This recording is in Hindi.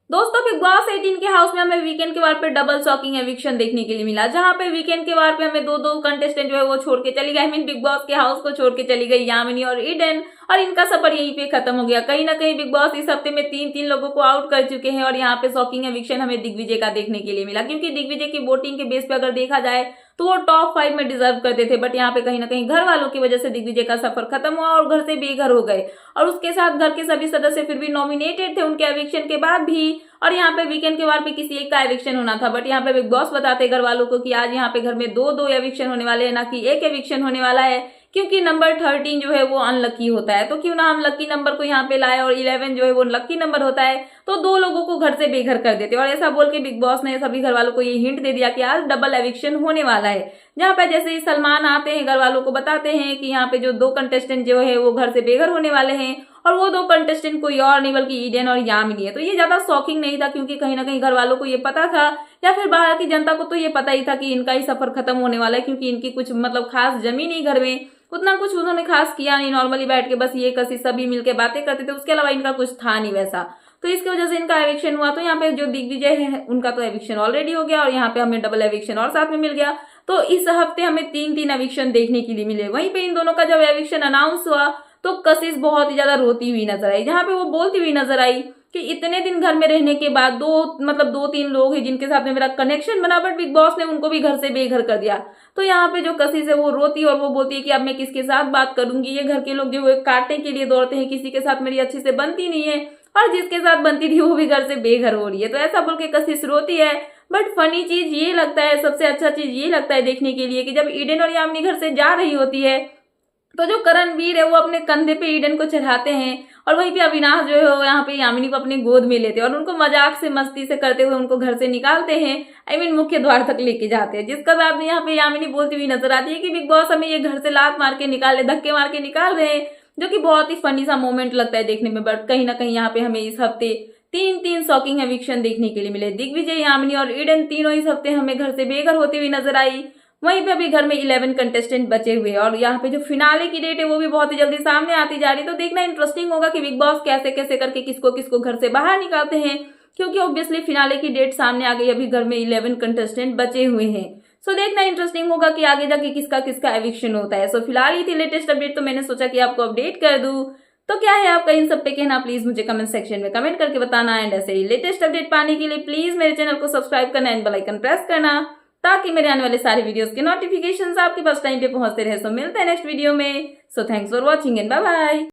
दोस्तों बिग बॉस 18 के हाउस में हमें वीकेंड के वार पे डबल शॉकिंग एविक्शन देखने के लिए मिला, जहां पे वीकेंड के वार पे हमें दो दो कंटेस्टेंट जो है वो छोड़ के चली गई। बिग बॉस के हाउस को छोड़ के चली गई यामिनी और ईडन, और इनका सफर यहीं पे खत्म हो गया। कहीं ना कहीं बिग बॉस इस हफ्ते में तीन तीन लोगों को आउट कर चुके हैं और यहाँ पे शॉकिंग एविक्शन हमें दिग्विजय का देखने के लिए मिला, क्योंकि दिग्विजय की वोटिंग के बेस पे अगर देखा जाए तो वो टॉप 5 में डिजर्व करते थे। बट यहाँ पे कहीं ना कहीं घर वालों की वजह से दिग्विजय का सफर खत्म हुआ और घर से बेघर हो गए, और उसके साथ घर के सभी सदस्य फिर भी नॉमिनेटेड थे उनके एविक्शन के बाद भी। और यहाँ पे वीकेंड के बाद पे किसी एक का एविक्शन होना था, बट यहाँ पे बिग बॉस बताते घर वालों को कि आज यहाँ पे घर में दो दो एविक्शन होने वाले हैं, ना कि एक एविक्शन होने वाला है, क्योंकि नंबर 13 जो है वो अनलकी होता है। तो क्यों ना हम लकी नंबर को यहाँ पे लाए, और 11 जो है वो लकी नंबर होता है, तो दो लोगों को घर से बेघर कर देते। और ऐसा बोल के बिग बॉस ने सभी घर वालों को ये हिंट दे दिया कि आज डबल एविक्शन होने वाला है। जहाँ पे जैसे ही सलमान आते हैं घर वालों को बताते हैं कि यहाँ पे जो दो कंटेस्टेंट जो है वो घर से बेघर होने वाले हैं, और वो दो कंटेस्टेंट कोई और नहीं बल्कि ईडन और यामिनी है। तो ये ज्यादा शॉकिंग नहीं था, क्योंकि कहीं ना कहीं घर वालों को ये पता था, या फिर बाहर की जनता को तो ये पता ही था कि इनका ही सफर खत्म होने वाला है, क्योंकि इनकी कुछ मतलब खास जमी नहीं घर में, उतना कुछ उन्होंने खास किया नहीं। नॉर्मली बैठ के बस ये कसी सभी मिलके बातें करते थे, उसके अलावा इनका कुछ था नहीं वैसा। तो इसकी वजह से इनका एविक्शन हुआ। तो यहाँ पे जो दिग्विजय है उनका तो एविक्शन ऑलरेडी हो गया, और यहाँ पे हमें डबल एविक्शन और साथ में मिल गया। तो इस हफ्ते हमें तीन तीन एविक्शन देखने के लिए मिले। वहीं पे इन दोनों का जब एविक्शन अनाउंस हुआ तो कशिश बहुत ही ज्यादा रोती हुई नजर आई, जहां पे वो बोलती हुई नजर आई कि इतने दिन घर में रहने के बाद दो तीन लोग हैं जिनके साथ में मेरा कनेक्शन बना, बट बिग बॉस ने उनको भी घर से बेघर कर दिया। तो यहाँ पे जो कशिश है वो रोती और वो बोलती है कि अब मैं किसके साथ बात करूंगी, ये घर के लोग जो है काटने के लिए दौड़ते हैं, किसी के साथ मेरी अच्छी से बनती नहीं है, और जिसके साथ बनती थी वो भी घर से बेघर हो रही है। तो ऐसा बोल के कशिश रोती है। बट फनी चीज ये लगता है, सबसे अच्छा चीज ये लगता है देखने के लिए कि जब ईडन और यामिनी घर से जा रही होती है तो जो करणवीर है वो अपने कंधे पे ईडन को चढ़ाते हैं, और वहीं पे अविनाश जो है वो यहाँ पे यामिनी को अपने गोद में लेते हैं और उनको मजाक से मस्ती से करते हुए उनको घर से निकालते हैं, मुख्य द्वार तक लेके जाते हैं। जिसका बाद में यहाँ पे यामिनी बोलती हुई नजर आती है कि बिग बॉस हमें ये घर से लात मार के निकाल धक्के मार के निकाल रहे हैं, जो कि बहुत ही फनी सा मोमेंट लगता है देखने में। बट कहीं ना कहीं यहाँ पे हमें इस हफ्ते तीन तीन शॉकिंग एविक्शन देखने के लिए मिले। दिग्विजय, यामिनी और ईडन तीनों इस हफ्ते हमें घर से बेघर होती हुई नजर आई। वहीं पे अभी घर में 11 कंटेस्टेंट बचे हुए हैं, और यहाँ पे जो फिनाले की डेट है वो भी बहुत ही जल्दी सामने आती जा रही है। तो देखना इंटरेस्टिंग होगा कि बिग बॉस कैसे कैसे करके किसको किसको घर से बाहर निकालते हैं, क्योंकि ऑब्वियसली फिनाले की डेट सामने आ गई, अभी घर में 11 कंटेस्टेंट बचे हुए हैं। सो देखना इंटरेस्टिंग होगा कि आगे जाके किसका किसका एविक्शन होता है। सो फिलहाल ये थी लेटेस्ट अपडेट, तो मैंने सोचा कि आपको अपडेट कर दूं। तो क्या है आपका इन सब पे कहना, प्लीज मुझे कमेंट सेक्शन में कमेंट करके बताना। एंड ऐसे ही लेटेस्ट अपडेट पाने के लिए प्लीज मेरे चैनल को सब्सक्राइब करना एंड बेल आइकन प्रेस करना, ताकि मेरे आने वाले सारे वीडियोस के नोटिफिकेशंस आपके पास टाइम पे पहुंचते रहे। सो मिलते हैं नेक्स्ट वीडियो में। So thanks for watching and bye bye.